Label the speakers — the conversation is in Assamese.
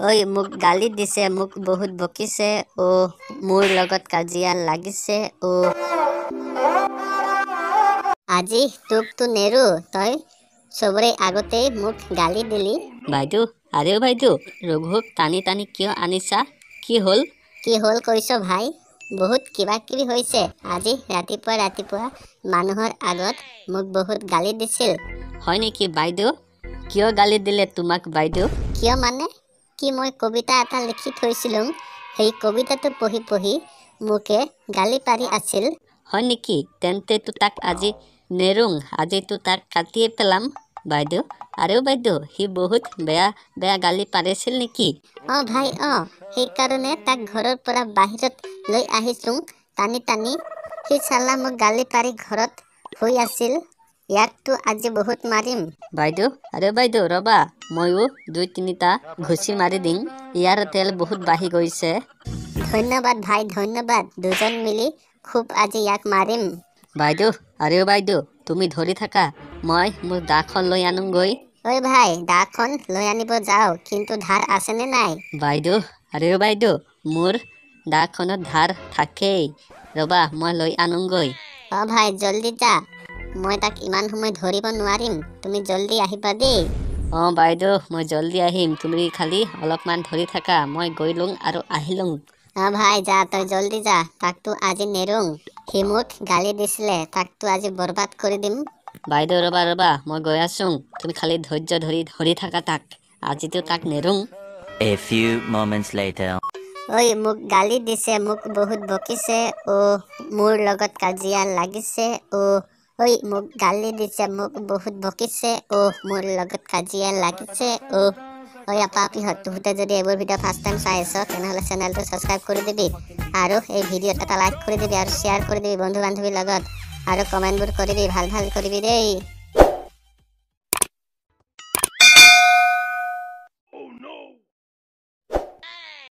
Speaker 1: ওই মোক গালি দিছে, মোক বহুত বকিছে, ও মোৰ লগত কাজিয়া লাগিছে, ও আজি তোকতো নেৰু, তই চবৰে আগতেই মোক গালি দিলি।
Speaker 2: বাইদেউ, আৰে বাইদেউ, ৰঘুক টানি টানি কিয় আনিছা? কি হ'ল?
Speaker 1: কি হ'ল কৈছ ভাই? বহুত কিবা কিবি হৈছে। আজি ৰাতিপুৱা মানুহৰ আগত মোক বহুত গালি দিছিল।
Speaker 2: হয় নেকি বাইদেউ? কিয় গালি দিলে তোমাক বাইদেউ?
Speaker 1: কিয় মানে কি, মই কবিতা এটা লিখি থৈছিলোঁ, সেই কবিতাটো পঢ়ি মোকে গালি পাৰি আছিল।
Speaker 2: হয় নেকি? তেন্তেতো তাক আজি নেৰোং, আজিতো তাক কাটিয়ে পেলাম বাইদেউ। আৰে বাইদেউ, সি বহুত বেয়া গালি পাৰিছিল নেকি?
Speaker 1: ভাই সেইকাৰণে তাক ঘৰৰ পৰা বাহিৰত লৈ আহিছোঁ টানি টানি। সি চালা মোক গালি পাৰি ঘৰত শুই আছিল। ইয়াকতো আজি বহুত মাৰিম।
Speaker 2: বাইদেউ, আৰে বাইদেউ ৰবা, ময়ো 2-3টা ঘুচি মাৰি দিম, ইয়াৰ তেল বহুত বাঢ়ি গৈছে।
Speaker 1: ধন্যবাদ ভাই, ধন্যবাদ। দুজন মিলি খুব আজি ইয়াক মাৰিম।
Speaker 2: বাইদেউ, আৰে বাইদেউ, তুমি ধৰি থাকা, মই মোৰ দাখন লৈ আনোগৈ।
Speaker 1: ঐ ভাই, দাখন লৈ আনিব যাও, কিন্তু ধাৰ আছেনে নাই?
Speaker 2: বাইদেউ, আৰে বাইদেউ, মোৰ দাখনত ধাৰ থাকেই, ৰবা মই লৈ আনোগৈ।
Speaker 1: ভাই জল্দি যা, মই তাক ইমান সময় ধৰিব নোৱাৰিম, তুমি জল্দি আহিবা দেই।
Speaker 2: বাইদেউ, মই জল্দি আহিম, তুমি খালি অলপমান ধৰি থাকা, মই গৈ লওঁ আৰু আহিলোঁ।
Speaker 1: ভাই যা, তই জল্দি যা, তাকতো আজি নেৰোং। সি মোক গালি দিছিলে, তাকতো আজি বৰবাদ কৰি দিম।
Speaker 2: বাইদেউ ৰবা, মই গৈ আছো, তুমি খালি ধৈৰ্য ধৰি থাকা তাক, আজিতো তাক নেৰোং।
Speaker 3: A few moments later.
Speaker 1: ওই মোক গালি দিছে, মোক বহুত বকিছে, মোৰ লগত কাজিয়া লাগিছে, ওই মোক গালি দিছে, মোক বহুত বকিছে, মোৰ লগত কাজিয়া লাগিছে, ওই আপাপিহঁত, তহঁতে যদি এইবোৰ ভিডিঅ' ফাৰ্ষ্ট টাইম চাই আছ, তেনেহ'লে চেনেলটো ছাবস্ক্ৰাইব কৰি দিবি, আৰু এই ভিডিঅ'ত এটা লাইক কৰি দিবি, আৰু শ্বেয়াৰ কৰি দিবি বন্ধু বান্ধৱীৰ লগত, আৰু কমেণ্টবোৰ কৰিবি, ভাল কৰিবি দেই।